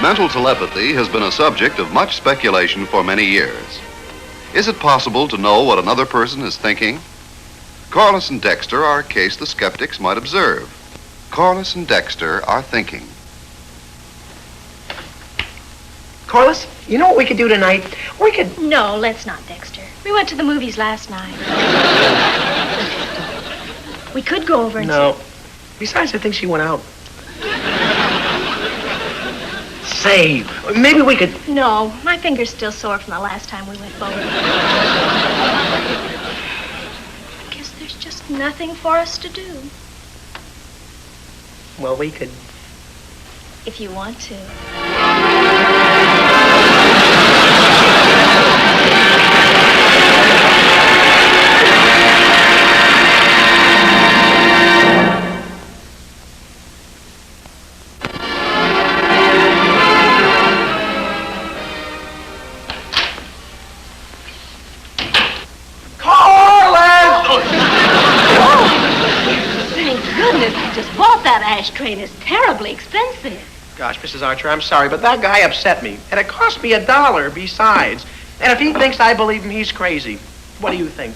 Mental telepathy has been a subject of much speculation for many years. Is it possible to know what another person is thinking? Corliss and Dexter are a case the skeptics might observe. Corliss and Dexter are thinking. Corliss, you know what we could do tonight? We could... No, let's not, Dexter. We went to the movies last night. We could go over and No. Besides, I think she went out. Say, maybe we could... No, my finger's still sore from the last time we went bowling. I guess there's just nothing for us to do. Well, we could... If you want to. That ashtray is terribly expensive. Gosh, Mrs. Archer, I'm sorry, but that guy upset me. And it cost me $1 besides. And if he thinks I believe him, he's crazy. What do you think?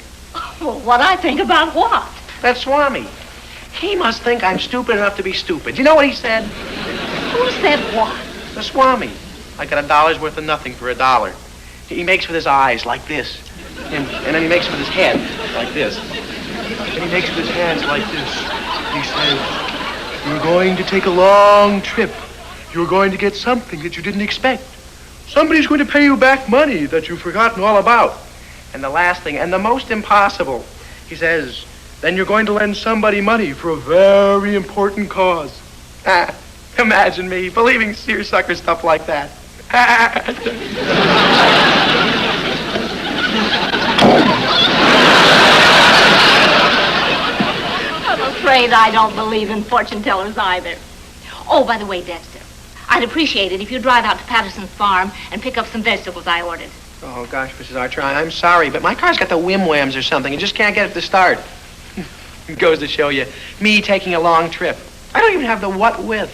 Well, what I think about what? That Swami. He must think I'm stupid enough to be stupid. You know what he said? Who said what? The Swami. I got $1 worth of nothing for $1. He makes with his eyes like this. And then he makes with his head like this. And he makes with his hands like this. He says, "You're going to take a long trip. You're going to get something that you didn't expect. Somebody's going to pay you back money that you've forgotten all about. And the last thing, and the most impossible, he says, then you're going to lend somebody money for a very important cause." Imagine me believing seersucker stuff like that. I'm afraid I don't believe in fortune tellers either. Oh, by the way, Dexter, I'd appreciate it if you'd drive out to Patterson's farm and pick up some vegetables I ordered. Oh, gosh, Mrs. Archer, I'm sorry, but my car's got the whim-whams or something. I just can't get it to start. It goes to show you, me taking a long trip. I don't even have the what with.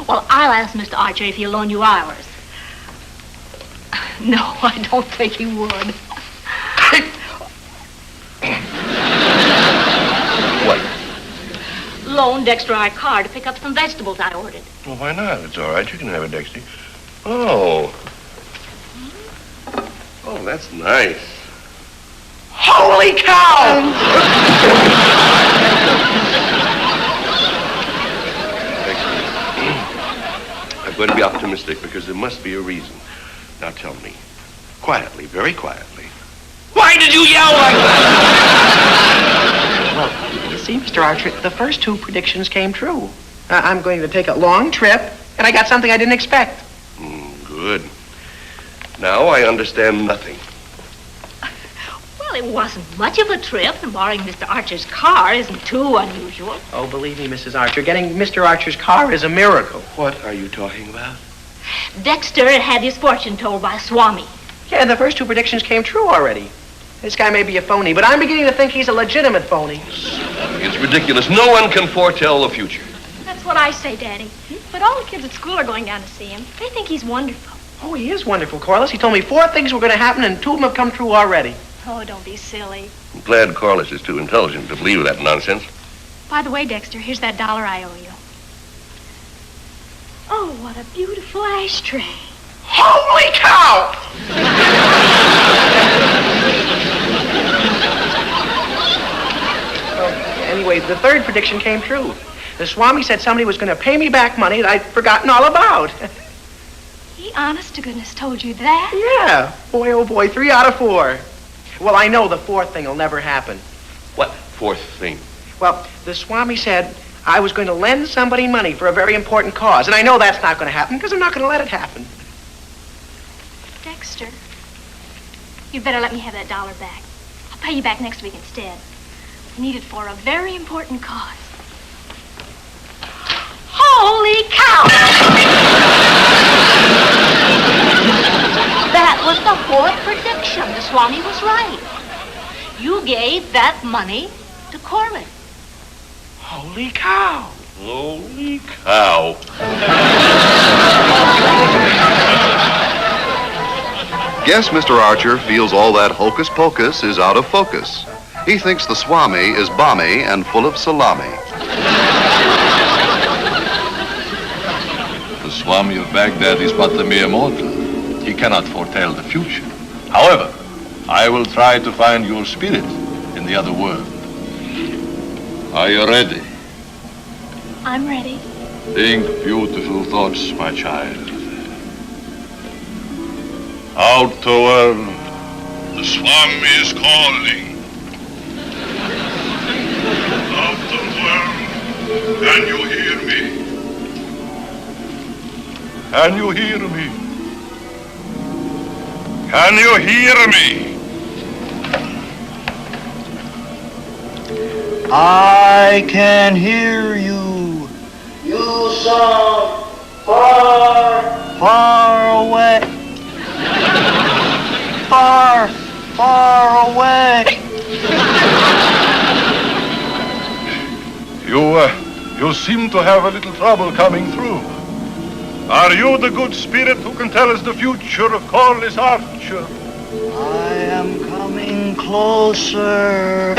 Well, I'll ask Mr. Archer if he'll loan you ours. No, I don't think he would. What? Loan Dexter our car to pick up some vegetables I ordered. Well, why not? It's all right. You can have it, Dexter. Oh. Oh, that's nice. Holy cow! I'm going to be optimistic because there must be a reason. Now tell me, quietly, very quietly, why did you yell like that? Well, you see, Mr. Archer, the first two predictions came true. I'm going to take a long trip, and I got something I didn't expect. Good. Now I understand nothing. Well, it wasn't much of a trip, and borrowing Mr. Archer's car isn't too unusual. Oh, believe me, Mrs. Archer, getting Mr. Archer's car is a miracle. What are you talking about? Dexter had his fortune told by Swami. Yeah, the first two predictions came true already. This guy may be a phony, but I'm beginning to think he's a legitimate phony. It's ridiculous. No one can foretell the future. That's what I say, Daddy. But all the kids at school are going down to see him. They think he's wonderful. Oh, he is wonderful, Corliss. He told me 4 things were going to happen, and 2 of them have come true already. Oh, don't be silly. I'm glad Corliss is too intelligent to believe that nonsense. By the way, Dexter, here's that $1 I owe you. Oh, what a beautiful ashtray. Holy cow! Anyway, the third prediction came true. The Swami said somebody was going to pay me back money that I'd forgotten all about. He honest to goodness told you that? Yeah. Boy, oh boy, 3 out of 4. Well, I know the 4th thing will never happen. What 4th thing? Well, the Swami said I was going to lend somebody money for a very important cause, and I know that's not going to happen because I'm not going to let it happen. Dexter, you'd better let me have that $1 back. I'll pay you back next week instead. I need it for a very important cause. Holy cow! That was the 4th prediction. The Swami was right. You gave that money to Corliss. Holy cow! Holy cow. Guess Mr. Archer feels all that hocus pocus is out of focus. He thinks the Swami is balmy and full of salami. The Swami of Baghdad is but a mere mortal. He cannot foretell the future. However, I will try to find your spirit in the other world. Are you ready? I'm ready. Think beautiful thoughts, my child. Outer world, the Swami is calling. Outer world, can you hear me? Can you hear me? Can you hear me? I can hear you. You sound far, far away. Far, far away. You seem to have a little trouble coming through. Are you the good spirit who can tell us the future of Corliss Archer? I am coming closer.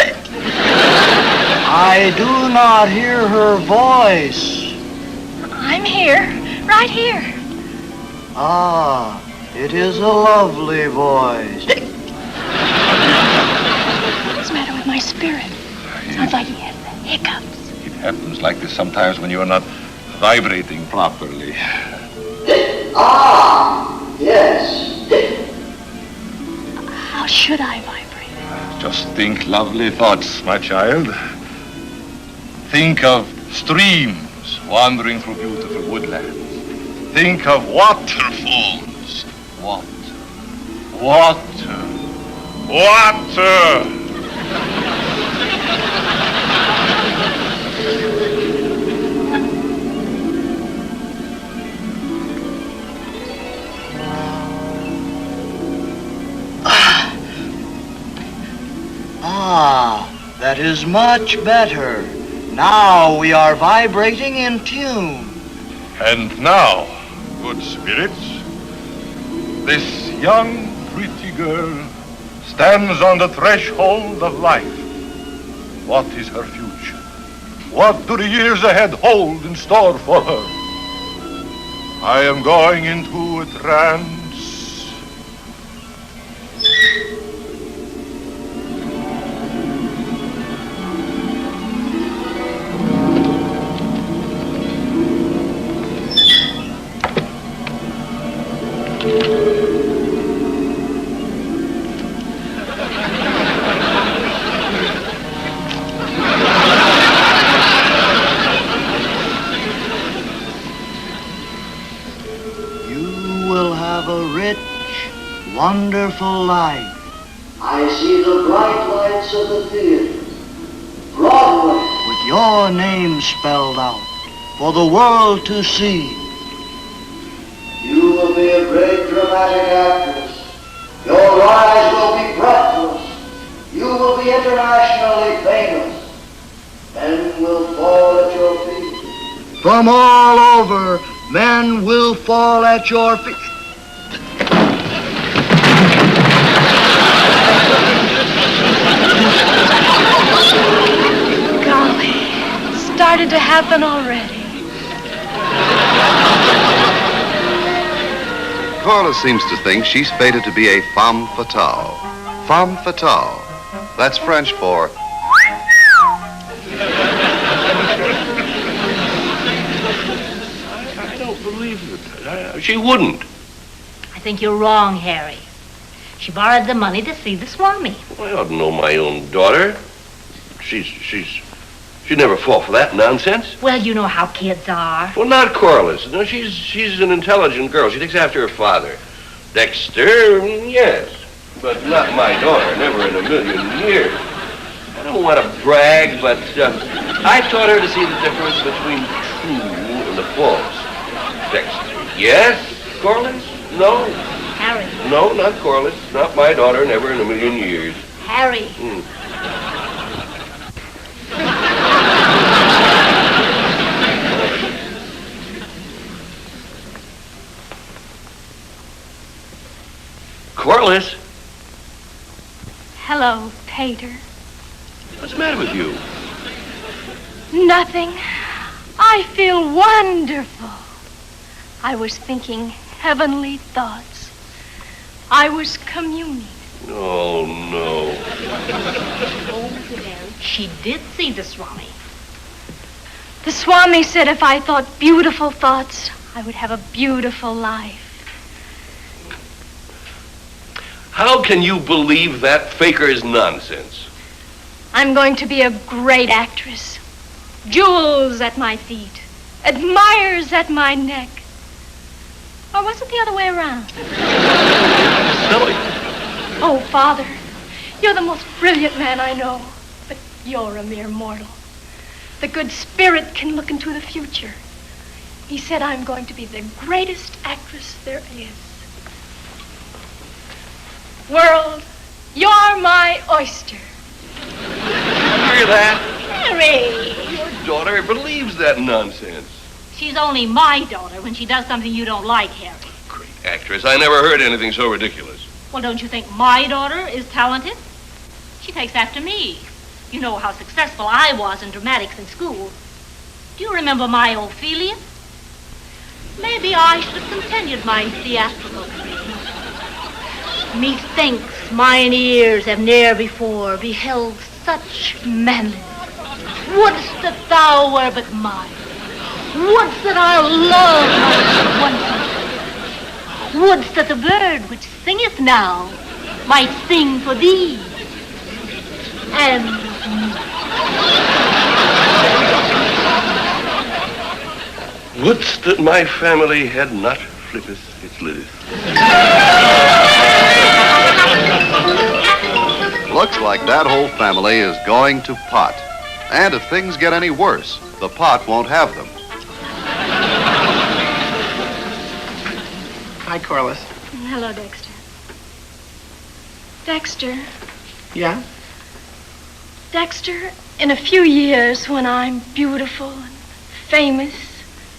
I do not hear her voice. I'm here, right here. Ah, it is a lovely voice. What's the matter with my spirit? Sounds like he has the hiccups. It happens like this sometimes when you are not vibrating properly. Ah, yes. How should I vibrate? Just think lovely thoughts, my child. Think of streams wandering through beautiful woodlands. Think of waterfalls. Water. Ah, that is much better. Now we are vibrating in tune. And now, good spirits, this young, pretty girl stands on the threshold of life. What is her future? What do the years ahead hold in store for her? I am going into a trance. Wonderful life. I see the bright lights of the theater. Broadway. With your name spelled out for the world to see. You will be a great dramatic actress. Your rise will be breathless. You will be internationally famous. Men will fall at your feet. From all over, men will fall at your feet. Started to happen already. Corliss seems to think she's fated to be a femme fatale. Femme fatale. That's French for... I don't believe it. She wouldn't. I think you're wrong, Harry. She borrowed the money to see the Swami. Well, I ought to know my own daughter. She'd never fall for that nonsense. Well, you know how kids are. Well, not Corliss. No, she's an intelligent girl. She takes after her father. Dexter, yes, but not my daughter. Never in a million years. I don't want to brag, but I taught her to see the difference between the true and the false. Dexter, yes. Corliss, no. Harry. No, not Corliss. Not my daughter. Never in a million years. Harry. Corliss, Hello, Pater. what's the matter with you? Nothing. I feel wonderful. I was thinking heavenly thoughts. I was communing. Oh, no. She did see the Swami. The Swami said if I thought beautiful thoughts, I would have a beautiful life. How can you believe that faker's nonsense? I'm going to be a great actress. Jewels at my feet. Admirers at my neck. Or was it the other way around? Silly. Oh, Father, you're the most brilliant man I know, but you're a mere mortal. The good spirit can look into the future. He said I'm going to be the greatest actress there is. World, you're my oyster. Hear that? Harry! Your daughter believes that nonsense. She's only my daughter when she does something you don't like, Harry. Great actress. I never heard anything so ridiculous. Well, don't you think my daughter is talented? She takes after me. You know how successful I was in dramatics in school. Do you remember my Ophelia? Maybe I should have continued my theatrical career. Methinks mine ears have ne'er before beheld such manliness. Wouldst that thou were but mine. Wouldst that our love might once. Wouldst that the bird which singeth now might sing for thee. And Wouldst that my family had not flippeth its lideth. Looks like that whole family is going to pot. And if things get any worse, the pot won't have them. Hi, Corliss. hello, Dexter. Dexter. Yeah? Dexter, in a few years when I'm beautiful and famous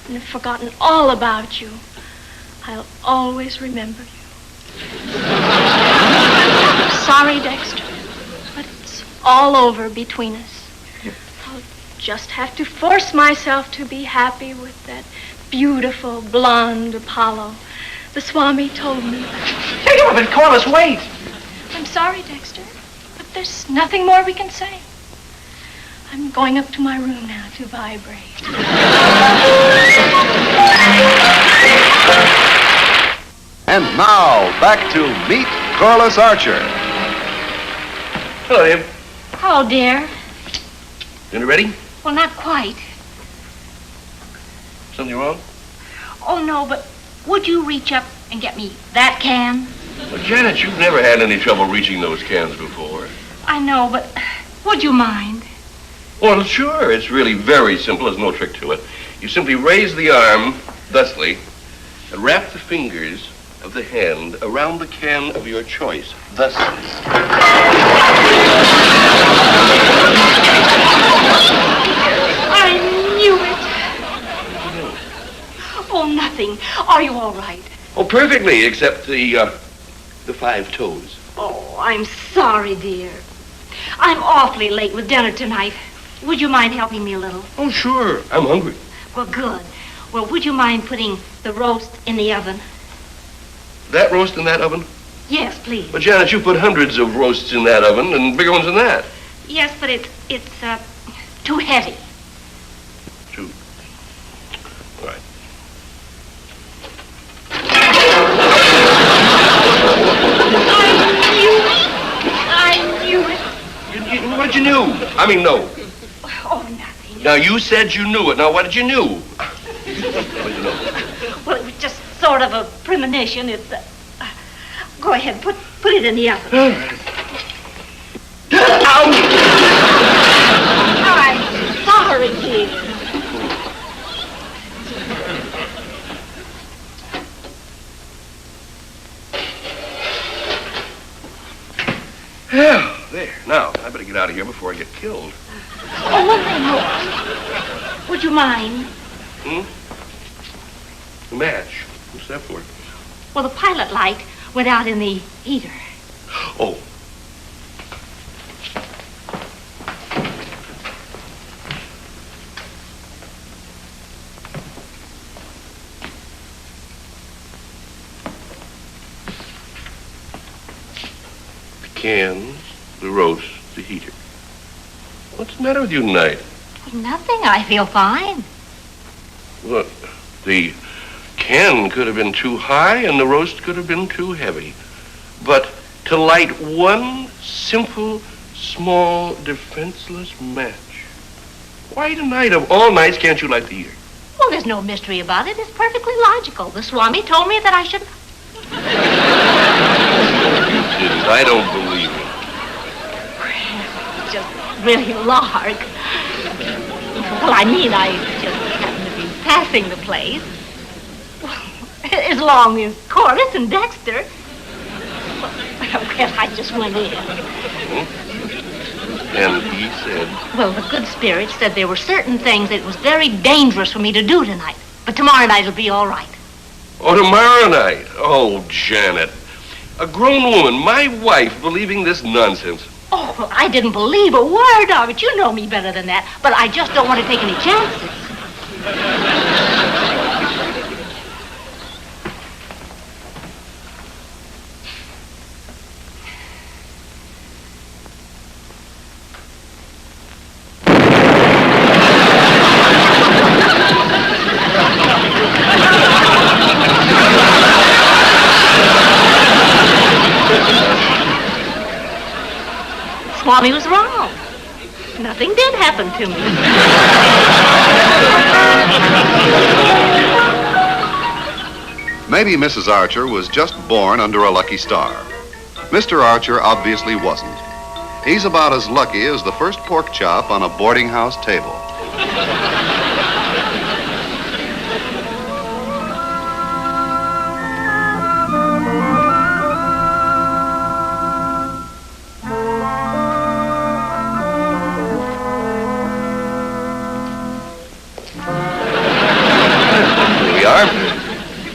and have forgotten all about you, I'll always remember you. Sorry, Dexter, but it's all over between us. I'll just have to force myself to be happy with that beautiful blonde Apollo the Swami told me about. Hey, but Corliss, wait. I'm sorry, Dexter, but there's nothing more we can say. I'm going up to my room now to vibrate. And now, back to Meet Corliss Archer. Hello, Em. Oh, dear. Dinner ready? Well, not quite. Something wrong? Oh, no, but would you reach up and get me that can? Well, Janet, you've never had any trouble reaching those cans before. I know, but would you mind? Well, sure. It's really very simple. There's no trick to it. You simply raise the arm, thusly, and wrap the fingers of the hand around the can of your choice, thusly. I knew it. Oh, nothing. Are you all right? Oh, perfectly, except the 5 toes. Oh, I'm sorry, dear. I'm awfully late with dinner tonight. Would you mind helping me a little? Oh, sure. I'm hungry. Well, good. Well, would you mind putting the roast in the oven? That roast in that oven? Yes, please. But, Janet, you put hundreds of roasts in that oven and bigger ones than that. Yes, but it's too heavy. Two. All right. I knew it. What did you know? I mean, no. Oh, nothing. Now, you said you knew it. Now, what did you know? What did you know? Well, it was just sort of a premonition. It's, go ahead, put it in the oven. All right. I'm sorry, dear. Yeah, there. Now, I better get out of here before I get killed. Oh, one thing more. Would you mind? A match. What's that for? Well, the pilot light went out in the heater. Oh. The cans, the roast, the heater. What's the matter with you tonight? Nothing. I feel fine. Look, the can could have been too high and the roast could have been too heavy. But to light one simple, small, defenseless match. Why tonight of all nights can't you light the heater? Well, there's no mystery about it. It's perfectly logical. The Swami told me that I should... You didn't. I don't believe it. It's just really lark. Well, I mean, I just happened to be passing the place. As long as Corliss and Dexter... Well, I just went in. And he said... Well, the good spirit said there were certain things that it was very dangerous for me to do tonight. But tomorrow night it'll be all right. Oh, tomorrow night? Oh, Janet. A grown woman, my wife, believing this nonsense. Oh, well, I didn't believe a word of it. You know me better than that. But I just don't want to take any chances. Swami was wrong. Nothing did happen to me. Maybe Mrs. Archer was just born under a lucky star. Mr. Archer obviously wasn't. He's about as lucky as the first pork chop on a boarding house table.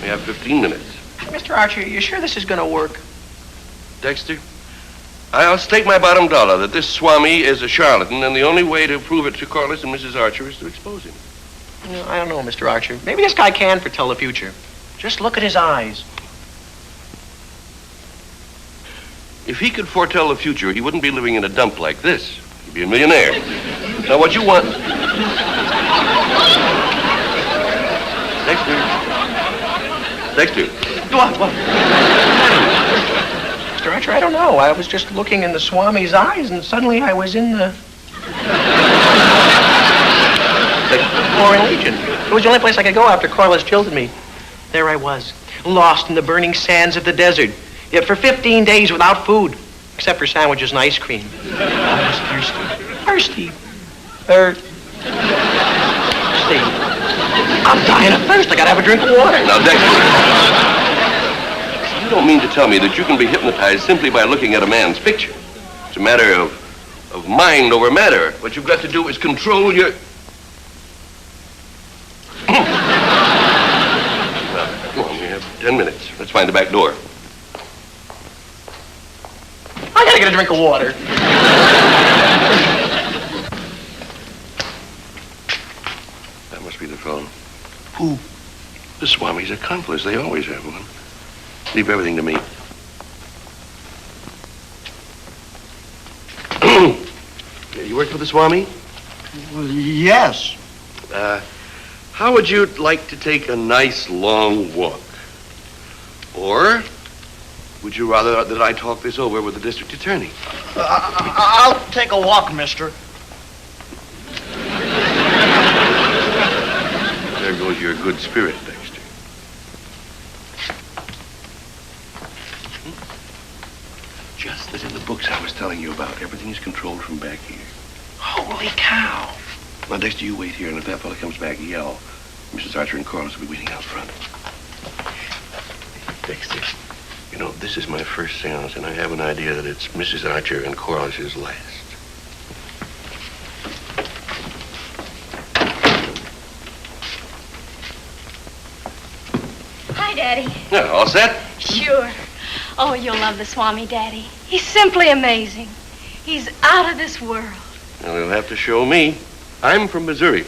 We have 15 minutes. Mr. Archer, you sure this is going to work? Dexter, I'll stake my bottom dollar that this Swami is a charlatan, and the only way to prove it to Corliss and Mrs. Archer is to expose him. I don't know, Mr. Archer. Maybe this guy can foretell the future. Just look at his eyes. If he could foretell the future, he wouldn't be living in a dump like this. He'd be a millionaire. Now, what you want... Dexter. What? Mr. Archer, I don't know. I was just looking in the Swami's eyes, and suddenly I was in the Foreign Legion. It was the only place I could go after Corliss jilted me. There I was, lost in the burning sands of the desert, yet for 15 days without food, except for sandwiches and ice cream. I was thirsty. Thirsty. I'm dying of thirst. I gotta have a drink of water. Now, Dexter, you don't mean to tell me that you can be hypnotized simply by looking at a man's picture. It's a matter of mind over matter. What you've got to do is control your... Well, come on, we have 10 minutes. Let's find the back door. I gotta get a drink of water. That must be the phone. Who? The Swami's accomplice. They always have one. Leave everything to me. You work for the Swami? Well, yes. How would you like to take a nice long walk? Or would you rather that I talk this over with the district attorney? I'll take a walk, mister. There goes your good spirit, Dexter. Just as in the books I was telling you about. Everything is controlled from back here. Holy cow. Now, Dexter, you wait here, and if that fella comes back, yell. Mrs. Archer and Corliss will be waiting out front. Dexter, you know, this is my first seance, and I have an idea that it's Mrs. Archer and Corliss's last. Hi, Daddy. Yeah, all set? Sure. Oh, you'll love the Swami, Daddy. He's simply amazing. He's out of this world. Well, he'll have to show me. I'm from Missouri.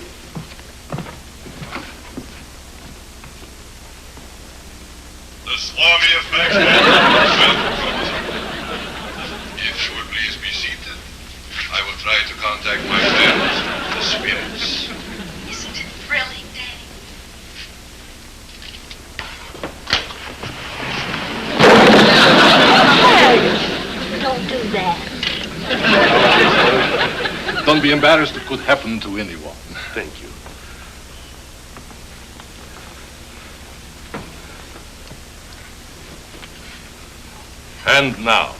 The Swami of Mexico. If you will please be seated, I will try to contact my friends, the spirits. Isn't it thrilling, Daddy? Don't do that. Don't be embarrassed. It could happen to anyone. Thank you. And now,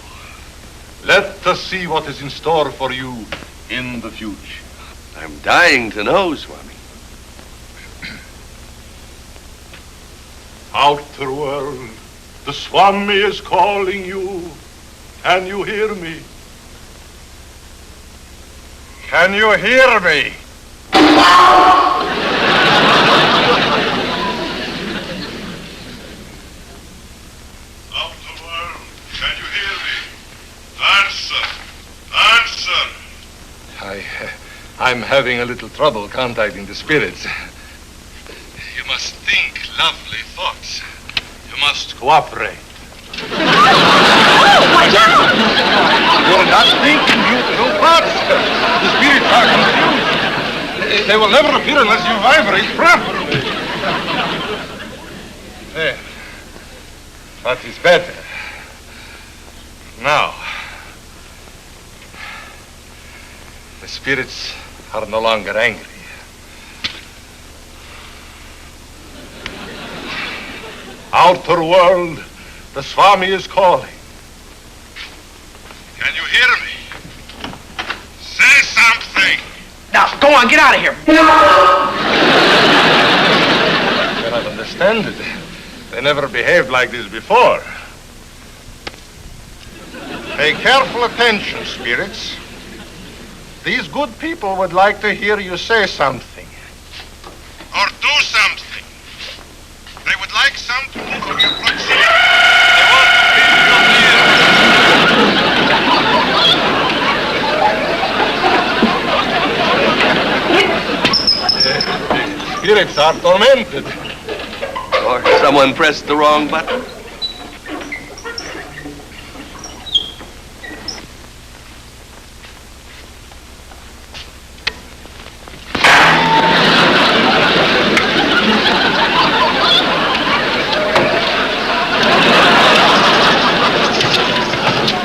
let us see what is in store for you in the future. I'm dying to know, Swami. Outer world, the Swami is calling you. Can you hear me? Can you hear me? Outer world, can you hear me? Answer! Answer! I'm having a little trouble contacting the spirits. You must think lovely thoughts. You must cooperate. Watch out! You're not thinking beautiful thoughts. The spirits are confused. They will never appear unless you vibrate properly. There. That is better. Now, the spirits are no longer angry. Outer world, the Swami is calling. Can you hear me? Say something. Now, go on, get out of here. I cannot understand it. They never behaved like this before. Pay careful attention, spirits. These good people would like to hear you say something. Or do something. They would like something from your proximity. They want to feel your near. Spirits are tormented. Or someone pressed the wrong button.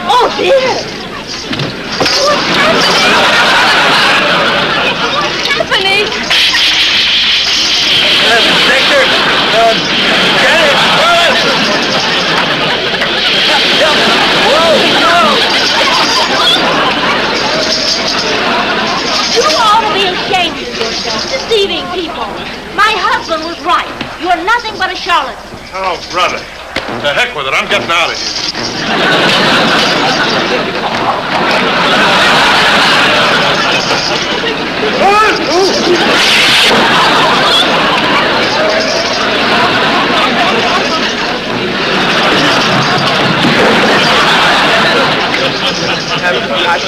Oh, dear! What's happening? You ought to be ashamed of yourself, deceiving people. My husband was right. You are nothing but a charlatan. Oh, brother. To heck with it. I'm getting out of here.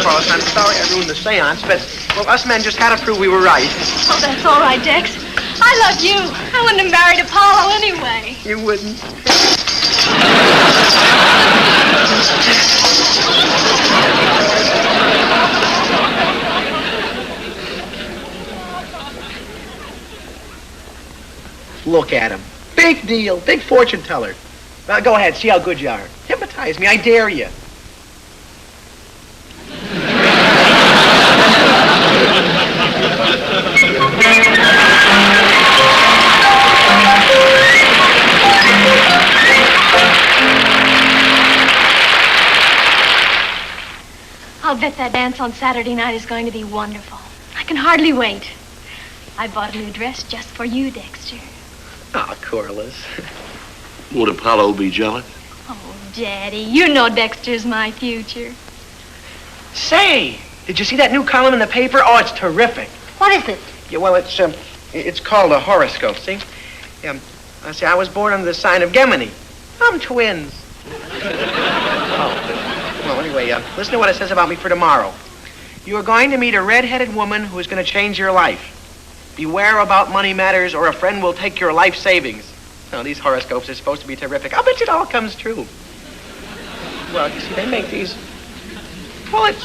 Corliss, I'm sorry I ruined the seance, but, well, us men just had to prove we were right. Oh, that's all right, Dex. I love you. I wouldn't have married Apollo anyway. You wouldn't. Look at him. Big deal. Big fortune teller. Go ahead. See how good you are. Hypnotize me. I dare you. I'll bet that dance on Saturday night is going to be wonderful. I can hardly wait. I bought a new dress just for you, Dexter. Oh, Corliss. Would Apollo be jealous? Oh, Daddy, you know Dexter's my future. Say, did you see that new column in the paper? Oh, it's terrific. What is it? Yeah, well, it's called a horoscope, see? I was born under the sign of Gemini. I'm twins. Anyway, listen to what it says about me for tomorrow. You are going to meet a red-headed woman who is going to change your life. Beware about money matters or a friend will take your life savings. Now, these horoscopes are supposed to be terrific. I'll bet you it all comes true. Well, you see, they make these bullets.